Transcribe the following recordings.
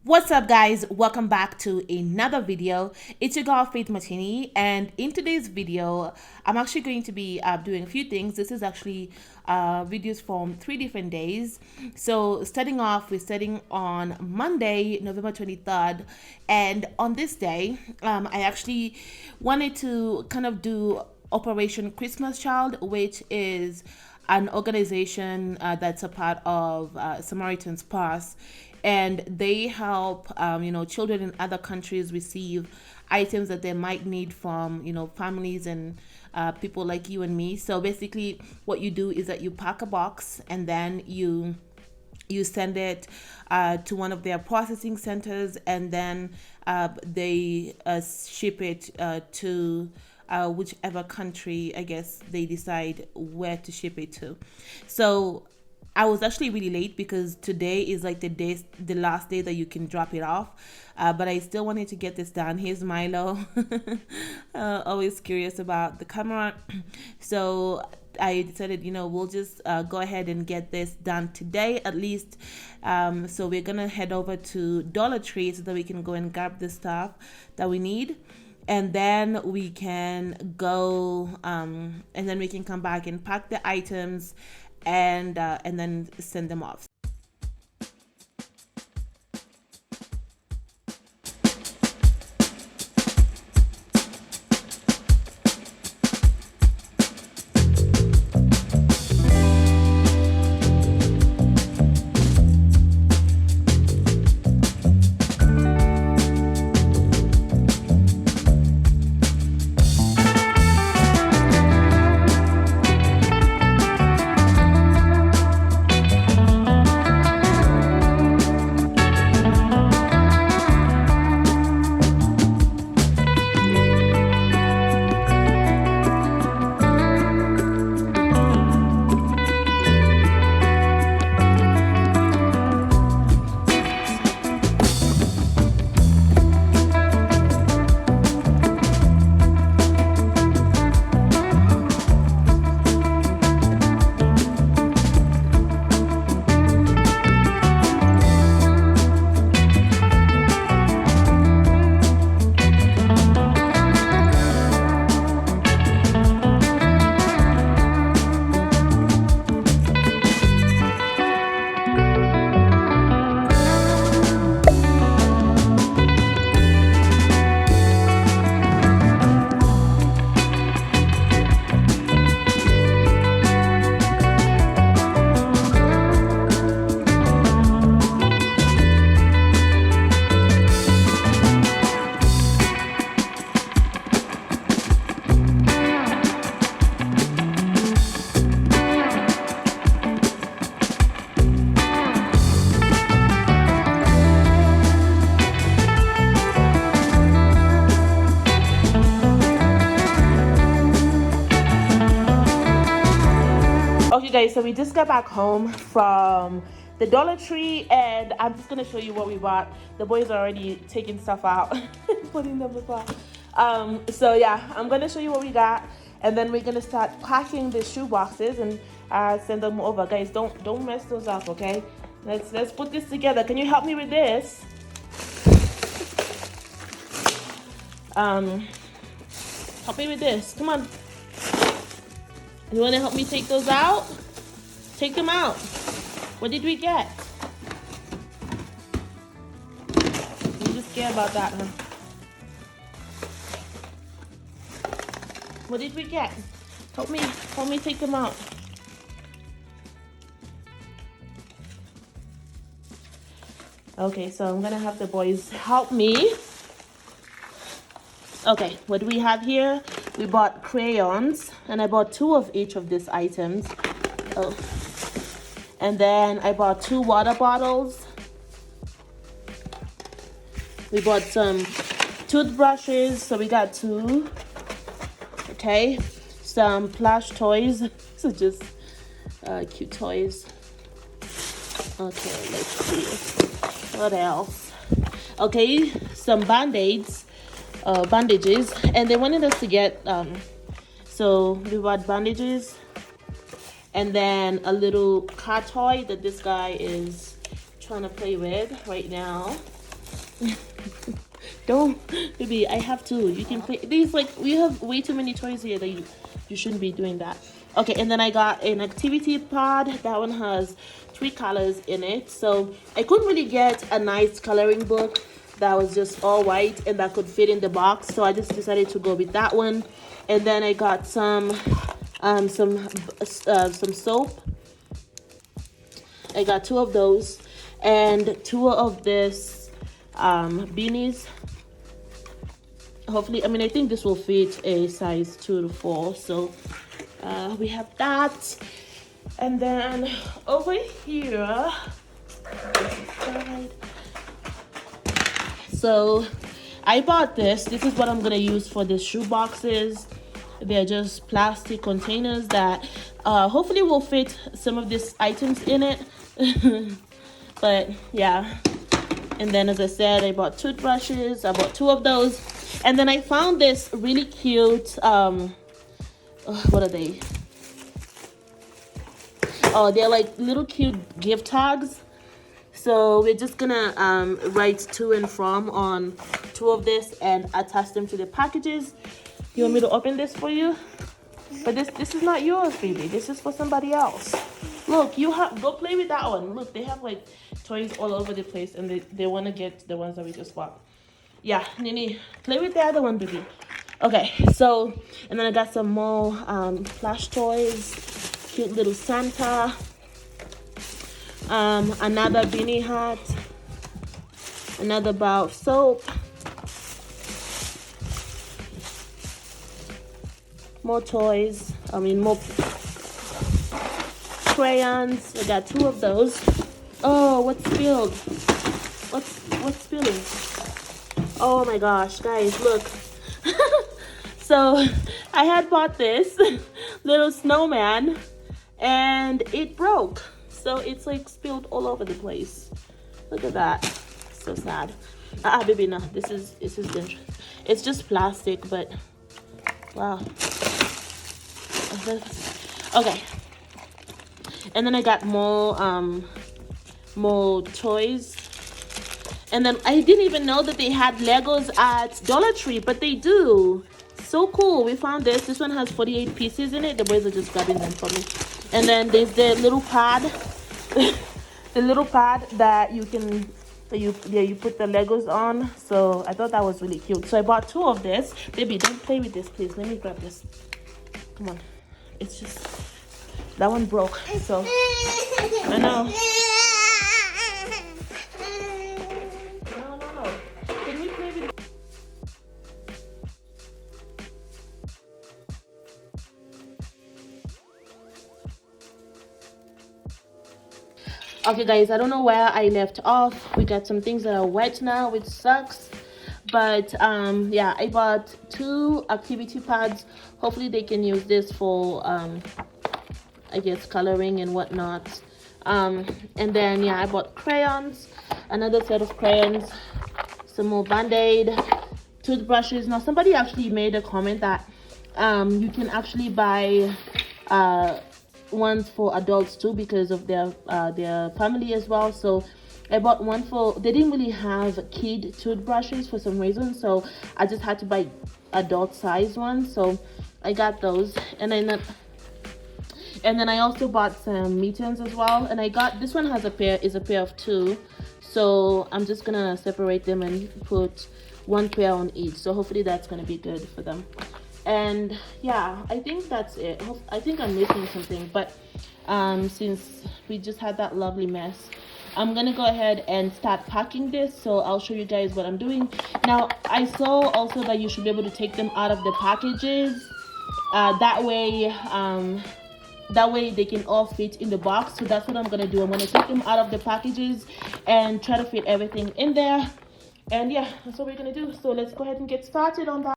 What's up, guys? Welcome back to another video. It's your girl Faith Matini, and in today's video I'm actually going to be doing a few things. This is actually videos from 3 different days. So starting off, we're starting on Monday, November 23rd, and on this day I actually wanted to kind of do Operation Christmas Child, which is an organization that's a part of Samaritan's Purse, and they help children in other countries receive items that they might need from families and people like you and me. So basically what you do is that you pack a box and then you send it to one of their processing centers, and then they ship it to whichever country I guess they decide where to ship it to. So I was actually really late because today is like the last day that you can drop it off, but I still wanted to get this done. Here's Milo, always curious about the camera. So I decided, we'll just go ahead and get this done today at least. So we're gonna head over to Dollar Tree so that we can go and grab the stuff that we need, and then we can go and then we can come back and pack the items and then send them off. Okay guys, so we just got back home from the Dollar Tree, and I'm just gonna show you what we bought. The boys are already taking stuff out putting them apart. So yeah, I'm gonna show you what we got, and then we're gonna start packing the shoe boxes and send them over. Guys, don't mess those up, okay? Let's put this together. Can you help me with this? Help me with this. Come on. You want to help me take those out? Take them out. What did we get? You just scared about that, huh? What did we get? Help me take them out. Okay, so I'm gonna have the boys help me. Okay, what do we have here? We bought crayons, and I bought 2 of each of these items. Oh. And then I bought 2 water bottles. We bought some toothbrushes, so we got 2. Okay, some plush toys. These are just cute toys. Okay, let's see. What else? Okay, some band-aids. Bandages, and they wanted us to get so we bought bandages, and then a little car toy that this guy is trying to play with right now. Don't, baby. I have two. You can play these. Like, we have way too many toys here that you shouldn't be doing that. Okay, and then I got an activity pod. That one has 3 colors in it. So I couldn't really get a nice coloring book that was just all white and that could fit in the box. So I just decided to go with that one. And then I got some soap. I got 2 of those and 2 of this beanies. Hopefully, I mean, I think this will fit a size 2 to 4. So we have that. And then over here, so I bought this. This is what I'm gonna use for the shoe boxes. They're just plastic containers that hopefully will fit some of these items in it. But yeah. And then, as I said, I bought toothbrushes. I bought 2 of those. And then I found this really cute, what are they? Oh, they're like little cute gift tags. So we're just gonna write to and from on 2 of this and attach them to the packages. You want me to open this for you? But this is not yours, baby. This is for somebody else. Look, go play with that one. Look, they have like toys all over the place, and they want to get the ones that we just bought. Yeah, Nini, play with the other one, baby. Okay, so, and then I got some more plush toys, cute little Santa, another beanie hat, another bar of soap, more toys, more crayons. I got 2 of those. Oh, what's spilled? What's spilling? Oh my gosh, guys, look. So I had bought this little snowman and it broke. So it's like spilled all over the place. Look at that. So sad. Baby, no, this is dangerous. It's just plastic, but wow. Okay. And then I got more toys. And then I didn't even know that they had Legos at Dollar Tree, but they do. So cool. We found this. This one has 48 pieces in it. The boys are just grabbing them for me. And then there's the little pad. The little pad that you can you put the Legos on. So I thought that was really cute. So I bought 2 of this. Baby, don't play with this, please. Let me grab this. Come on. It's just that one broke. So I know. Okay guys, I don't know where I left off. We got some things that are wet now, which sucks, but yeah, I bought 2 activity pads. Hopefully they can use this for I guess coloring and whatnot. And then yeah, I bought crayons, another set of crayons, some more band-aid, toothbrushes. Now somebody actually made a comment that you can actually buy ones for adults too because of their family as well. So I bought one for, they didn't really have kid toothbrushes for some reason, so I just had to buy adult size ones. So I got those, and then I also bought some mittens as well. And I got, this one has a pair of 2, so I'm just gonna separate them and put 1 pair on each. So hopefully that's gonna be good for them. And yeah, I think that's it. I think I'm missing something, but since we just had that lovely mess, I'm gonna go ahead and start packing this. So I'll show you guys what I'm doing. Now I saw also that you should be able to take them out of the packages. That way they can all fit in the box. So that's what I'm gonna do. I'm gonna take them out of the packages and try to fit everything in there. And yeah, that's what we're gonna do. So let's go ahead and get started on that.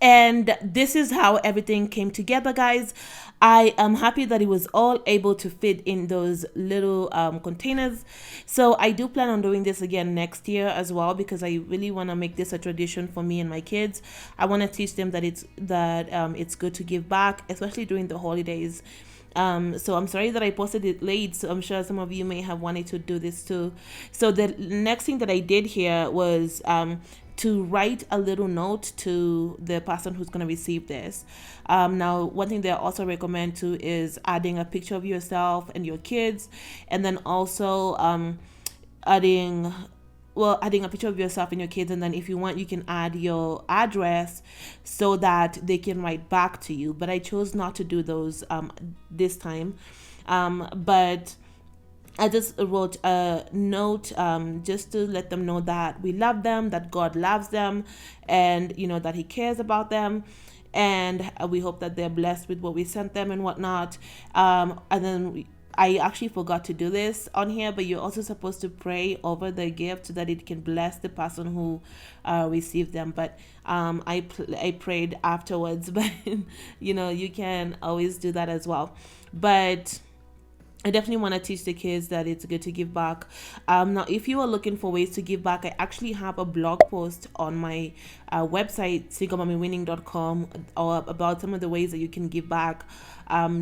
And this is how everything came together, guys. I am happy that it was all able to fit in those little containers. So I do plan on doing this again next year as well, because I really want to make this a tradition for me and my kids. I want to teach them that it's good to give back, especially during the holidays. So I'm sorry that I posted it late. So I'm sure some of you may have wanted to do this too. So the next thing that I did here was to write a little note to the person who's going to receive this. Now, one thing that I also recommend too is adding a picture of yourself and your kids, and then also adding adding a picture of yourself and your kids, and then if you want, you can add your address so that they can write back to you. But I chose not to do those this time. But I just wrote a note just to let them know that we love them, that God loves them, and that He cares about them, and we hope that they're blessed with what we sent them and whatnot. And then I actually forgot to do this on here, but you're also supposed to pray over the gift so that it can bless the person who received them. But I prayed afterwards, but you can always do that as well. But I definitely want to teach the kids that it's good to give back. Now, if you are looking for ways to give back, I actually have a blog post on my website, singlemomywinning.com, about some of the ways that you can give back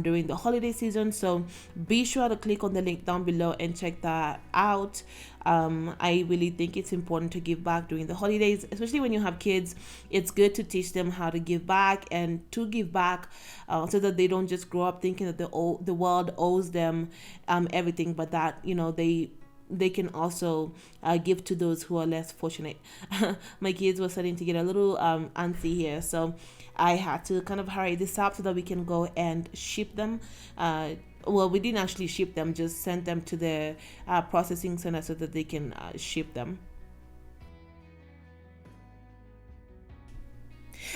during the holiday season. So be sure to click on the link down below and check that out. I really think it's important to give back during the holidays, especially when you have kids. It's good to teach them how to give back and to give back, so that they don't just grow up thinking that the world owes them everything, but that they can also give to those who are less fortunate. My kids were starting to get a little antsy here, so I had to kind of hurry this up so that we can go and ship them. Well, we didn't actually ship them, just sent them to the processing center so that they can ship them.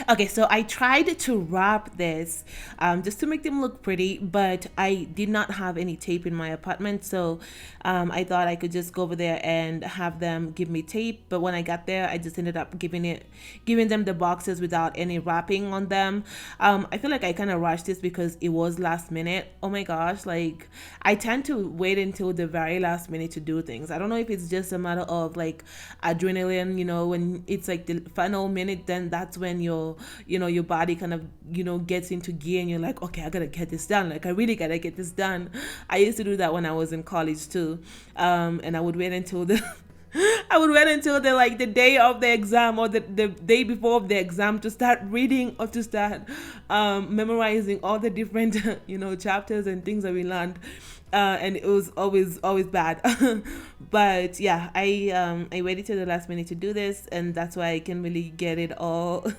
Okay, so I tried to wrap this just to make them look pretty, but I did not have any tape in my apartment, so I thought I could just go over there and have them give me tape. But when I got there, I just ended up giving them the boxes without any wrapping on them. I feel like I kind of rushed this because it was last minute. Oh my gosh, like I tend to wait until the very last minute to do things. I don't know if it's just a matter of like adrenaline, when it's like the final minute, then that's when your body kind of gets into gear and you're like, okay, I gotta get this done, like I really gotta get this done. I used to do that when I was in college too, and I would wait until the like the day of the exam or the day before of the exam to start reading or to start memorizing all the different chapters and things that we learned, and it was always bad. But yeah, I waited till the last minute to do this, and that's why I can really get it all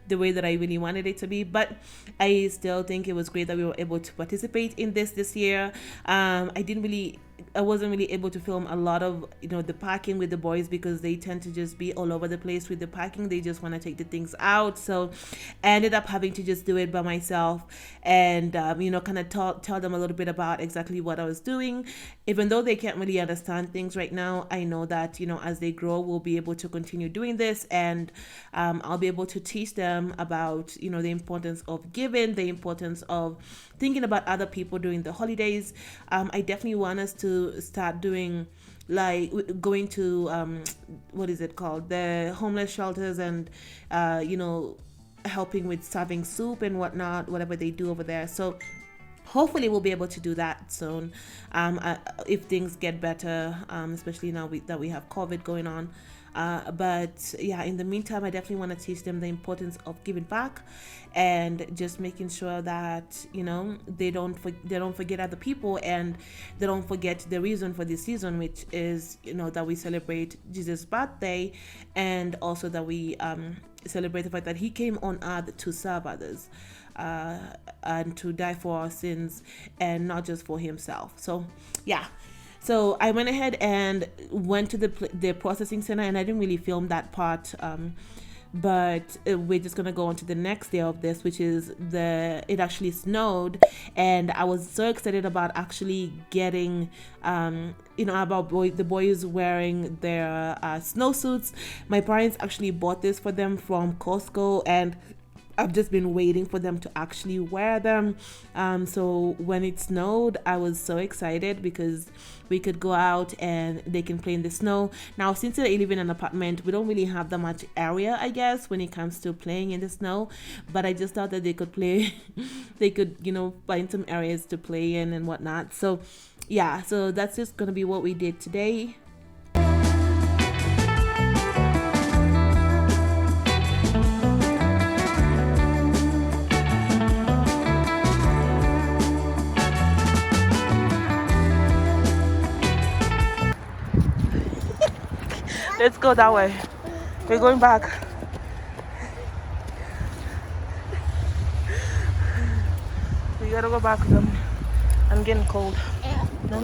the way that I really wanted it to be. But I still think it was great that we were able to participate in this year. I wasn't really able to film a lot of the packing with the boys because they tend to just be all over the place with the packing. They just want to take the things out, so I ended up having to just do it by myself and kind of tell them a little bit about exactly what I was doing. Even though they can't really understand things right now, I know that as they grow, we'll be able to continue doing this, and I'll be able to teach them about the importance of giving, the importance of thinking about other people during the holidays. I definitely want us to start doing, like, going to what is it called, the homeless shelters, and helping with serving soup and whatnot, whatever they do over there. So hopefully we'll be able to do that soon, if things get better, especially now that we have COVID going on. But yeah, in the meantime, I definitely want to teach them the importance of giving back and just making sure that they don't forget other people, and they don't forget the reason for this season, which is that we celebrate Jesus' birthday, and also that we celebrate the fact that He came on earth to serve others, and to die for our sins, and not just for Himself. So yeah. So I went ahead and went to the processing center, and I didn't really film that part, but we're just gonna go on to the next day of this, which is it actually snowed, and I was so excited about actually getting about the boys wearing their snowsuits. My parents actually bought this for them from Costco, and I've just been waiting for them to actually wear them. So when it snowed, I was so excited because we could go out and they can play in the snow. Now, since I live in an apartment, we don't really have that much area, I guess, when it comes to playing in the snow. But I just thought that they could play, they could, find some areas to play in and whatnot. So yeah, so that's just gonna be what we did today. Let's go that way. We're going back. We gotta go back. I'm getting cold. No.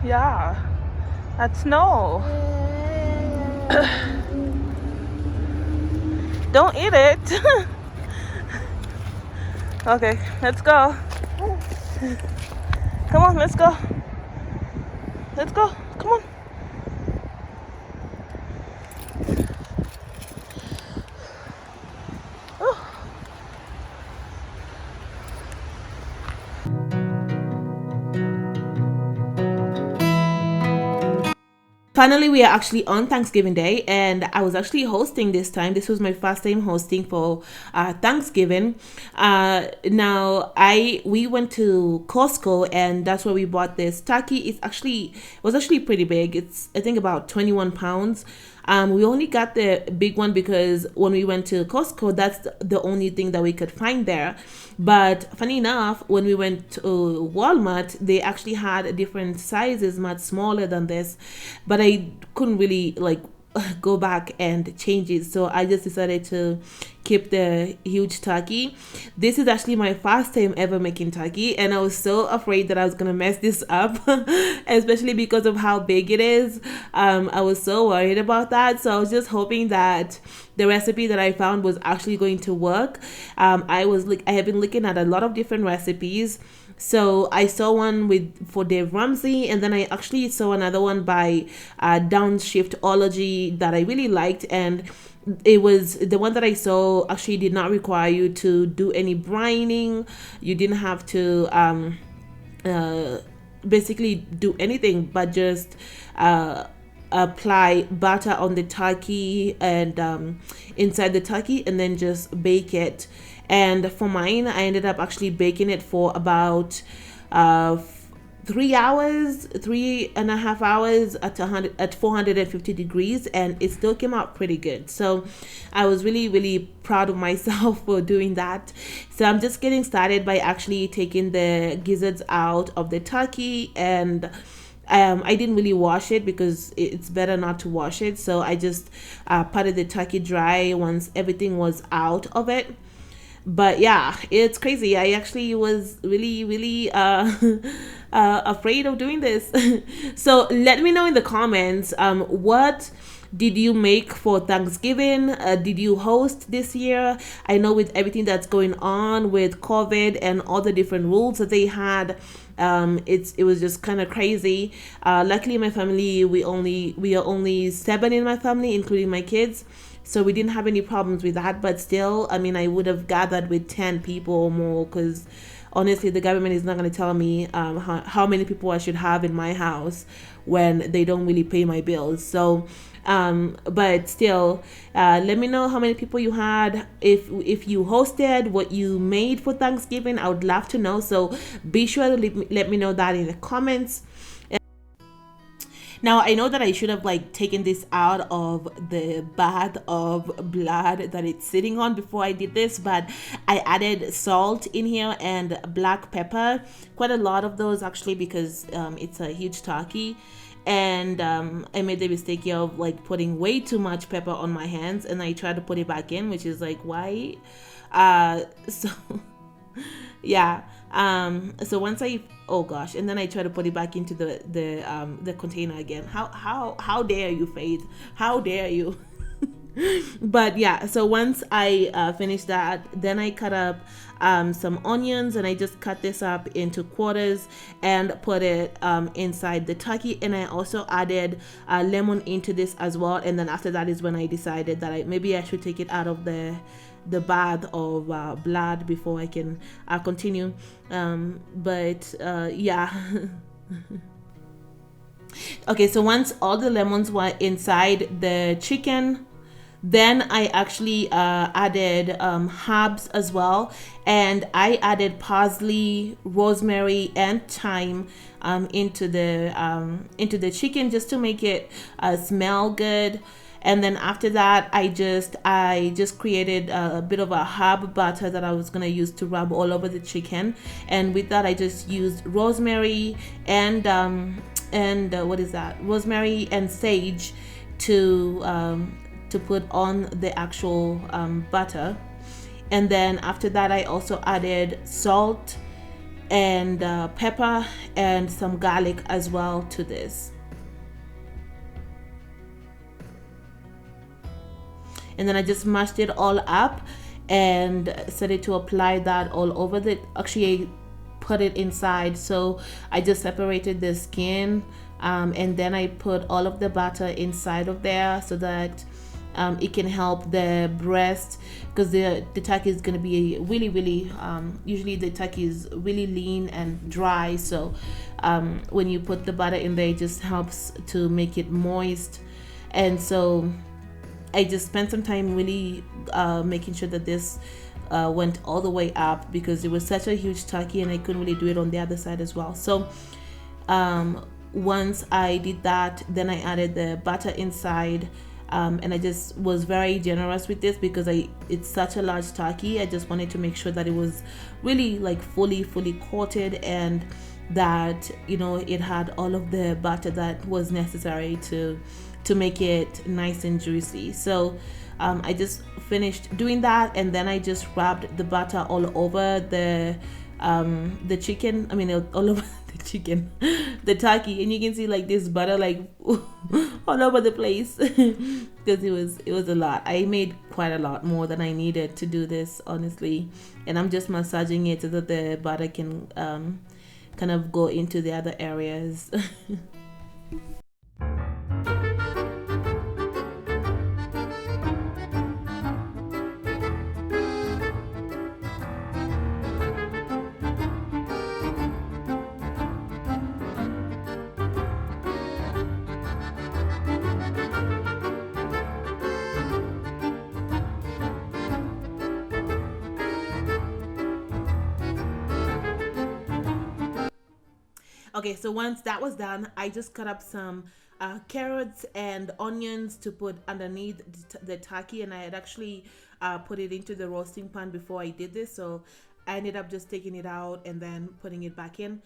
Yeah, that's snow. Don't eat it. Okay, let's go. Come on, let's go. Let's go. Come on. Finally, we are actually on Thanksgiving Day, and I was actually hosting this time. This was my first time hosting for Thanksgiving. Now, we went to Costco, and that's where we bought this turkey. It was actually pretty big. It's, I think, about 21 pounds. We only got the big one because when we went to Costco, that's the only thing that we could find there. But funny enough, when we went to Walmart, they actually had different sizes, much smaller than this. But I couldn't really go back and change it, so I just decided to keep the huge turkey. This is actually my first time ever making turkey, and I was so afraid that I was gonna mess this up, especially because of how big it is. I was so worried about that, so I was just hoping that the recipe that I found was actually going to work. I have been looking at a lot of different recipes. So I saw one for Dave Ramsey, and then I actually saw another one by Downshiftology that I really liked, and it was the one that I saw actually did not require you to do any brining. You didn't have to basically do anything but just apply butter on the turkey and inside the turkey, and then just bake it. And for mine, I ended up actually baking it for about 3.5 hours at 450 degrees, and it still came out pretty good. So I was really, really proud of myself for doing that. So I'm just getting started by actually taking the gizzards out of the turkey, and I didn't really wash it because it's better not to wash it. So I just patted the turkey dry once everything was out of it. But yeah, it's crazy. I actually was really, really afraid of doing this. So let me know in the comments, what did you make for Thanksgiving? Did you host this year? I know with everything that's going on with COVID and all the different rules that they had, it was just kind of crazy. Luckily, my family, we are only 7 in my family, including my kids. So we didn't have any problems with that, but still, I mean, I would have gathered with 10 people or more, because honestly, the government is not going to tell me how many people I should have in my house when they don't really pay my bills. So, but still, let me know how many people you had, if you hosted, what you made for Thanksgiving. I would love to know. So be sure to let me know that in the comments. Now, I know that I should have taken this out of the bath of blood that it's sitting on before I did this, but I added salt in here and black pepper, quite a lot of those actually, because it's a huge turkey. And I made the mistake of putting way too much pepper on my hands, and I tried to put it back in, which is why? So yeah, So once I, oh gosh, and then I try to put it back into the container again. How dare you, Faith? How dare you? But yeah, so once I finished that, then I cut up some onions, and I just cut this up into quarters and put it inside the turkey. And I also added lemon into this as well. And then after that is when I decided that maybe I should take it out of the bath of blood before I can continue. But yeah. Okay, so once all the lemons were inside the chicken, then I actually added herbs as well, and I added parsley, rosemary, and thyme into the chicken, just to make it smell good. And then after that, I just created a bit of a herb butter that I was gonna use to rub all over the chicken. And with that, I just used rosemary and what is that? Rosemary and sage to put on the actual butter. And then after that, I also added salt and pepper and some garlic as well to this. And then I just mashed it all up and started to apply that all over the, actually I put it inside, so I just separated the skin, and then I put all of the butter inside of there so that it can help the breast, because the turkey is going to be really usually the turkey is really lean and dry, so when you put the butter in there, it just helps to make it moist. And so I just spent some time really making sure that this went all the way up, because it was such a huge turkey and I couldn't really do it on the other side as well. So once I did that, then I added the butter inside, and I just was very generous with this because it's such a large turkey. I just wanted to make sure that it was really like fully coated, and that, you know, it had all of the butter that was necessary to make it nice and juicy. So I just finished doing that, and then I just rubbed the butter all over the chicken. I mean, all over the chicken, the turkey, and you can see like this butter like all over the place because it was a lot. I made quite a lot more than I needed to do this, honestly, and I'm just massaging it so that the butter can kind of go into the other areas. Okay, so once that was done, I just cut up some carrots and onions to put underneath the turkey, and I had actually put it into the roasting pan before I did this, so I ended up just taking it out and then putting it back in.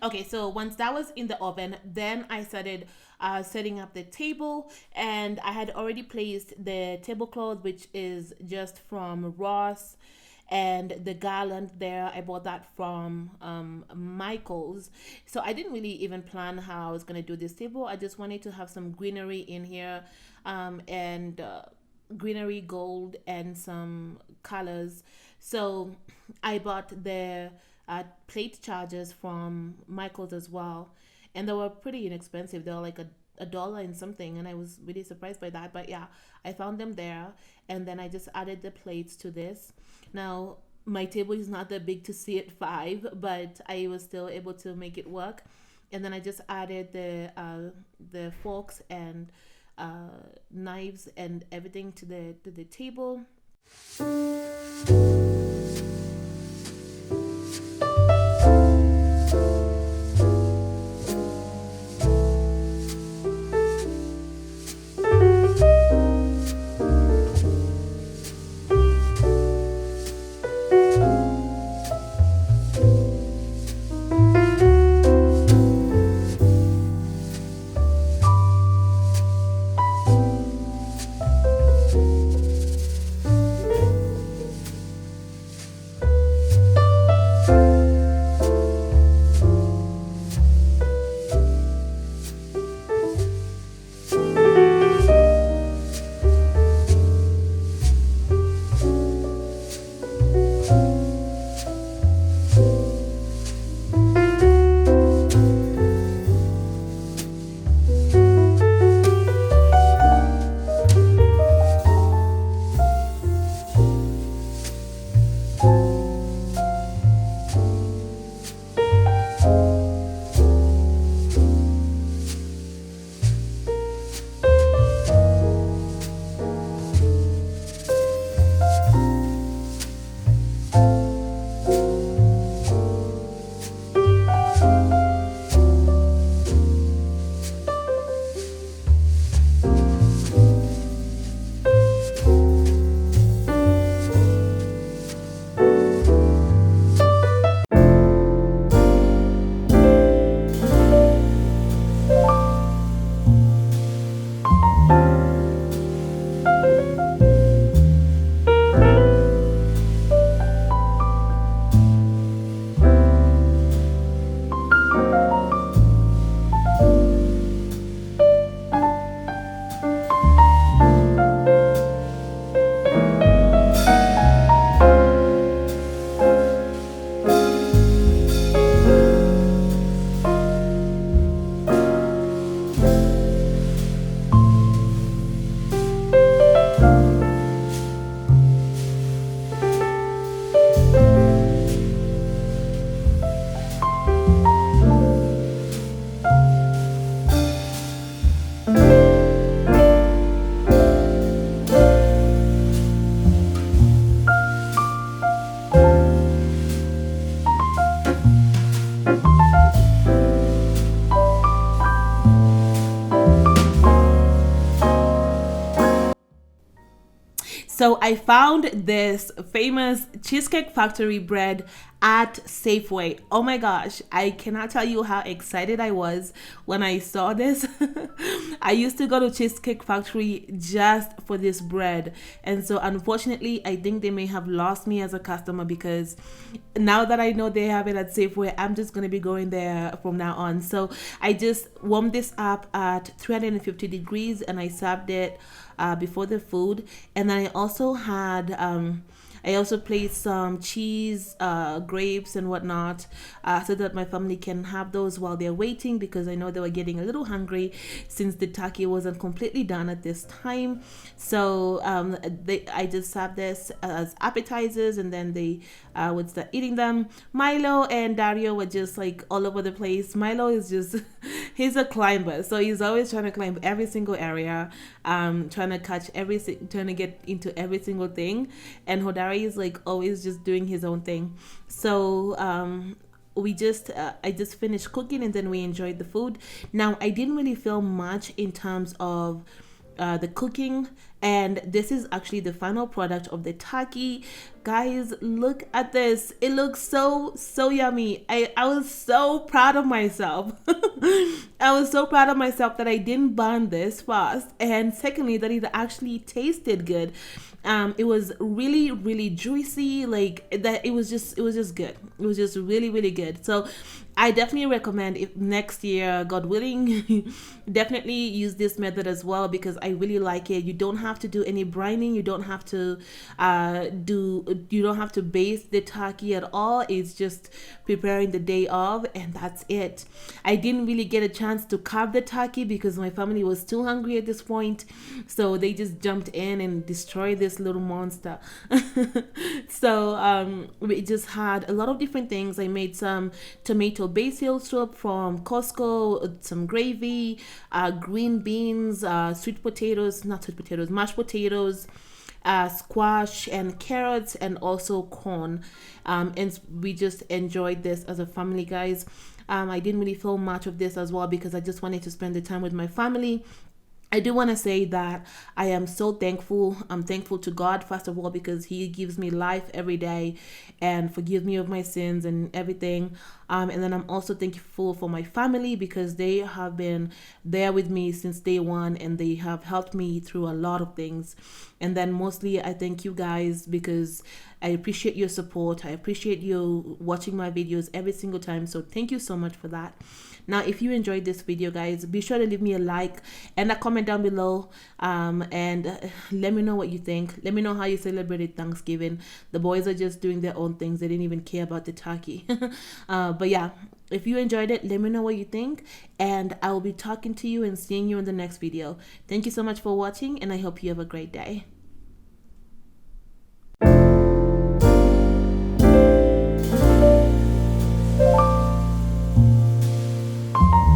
Okay, so once that was in the oven, then I started setting up the table, and I had already placed the tablecloth, which is just from Ross, and the garland there, I bought that from Michael's. So I didn't really even plan how I was going to do this table. I just wanted to have some greenery in here, and greenery, gold, and some colors. So I bought the plate chargers from Michael's as well, and they were pretty inexpensive. They were like a dollar and something, and I was really surprised by that. But yeah, I found them there, and then I just added the plates to this. Now my table is not that big to see at 5, but I was still able to make it work. And then I just added the forks and knives and everything to the table. So I found this famous Cheesecake Factory bread at Safeway. Oh my gosh, I cannot tell you how excited I was when I saw this. I used to go to Cheesecake Factory just for this bread. And so unfortunately, I think they may have lost me as a customer, because now that I know they have it at Safeway, I'm just going to be going there from now on. So I just warmed this up at 350 degrees and I served it before the food. And then I also placed some cheese, grapes and whatnot, so that my family can have those while they're waiting, because I know they were getting a little hungry since the turkey wasn't completely done at this time. So I just served this as appetizers, and then they would start eating them. Milo and Dario were just like all over the place. Milo is just, he's a climber, so he's always trying to climb every single area, trying to get into every single thing. And Hodari is like always just doing his own thing. So I just finished cooking, and then we enjoyed the food. Now, I didn't really film much in terms of the cooking, and this is actually the final product of the turkey. Guys, look at this. It looks so yummy. I was so proud of myself. I was so proud of myself that I didn't burn this fast, and secondly, that it actually tasted good. It was really juicy, like that. It was just good. It was just really good. So I definitely recommend, if next year, God willing, definitely use this method as well, because I really like it. You don't have to do any brining. You don't have to baste the turkey at all. It's just preparing the day of, and that's it. I didn't really get a chance to carve the turkey because my family was too hungry at this point, so they just jumped in and destroyed this little monster. So we just had a lot of different things. I made some tomato basil soup from Costco, some gravy, green beans, mashed potatoes, squash and carrots, and also corn. And we just enjoyed this as a family, guys. I didn't really film much of this as well because I just wanted to spend the time with my family. I do want to say that I am so thankful. I'm thankful to God, first of all, because He gives me life every day and forgives me of my sins and everything. And then I'm also thankful for my family, because they have been there with me since day one, and they have helped me through a lot of things. And then mostly I thank you guys, because I appreciate your support. I appreciate you watching my videos every single time. So thank you so much for that. Now, if you enjoyed this video, guys, be sure to leave me a like and a comment down below, and let me know what you think. Let me know how you celebrated Thanksgiving. The boys are just doing their own things. They didn't even care about the turkey. But yeah, if you enjoyed it, let me know what you think, and I will be talking to you and seeing you in the next video. Thank you so much for watching, and I hope you have a great day.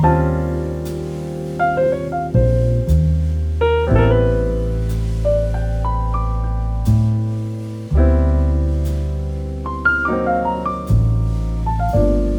Thank you.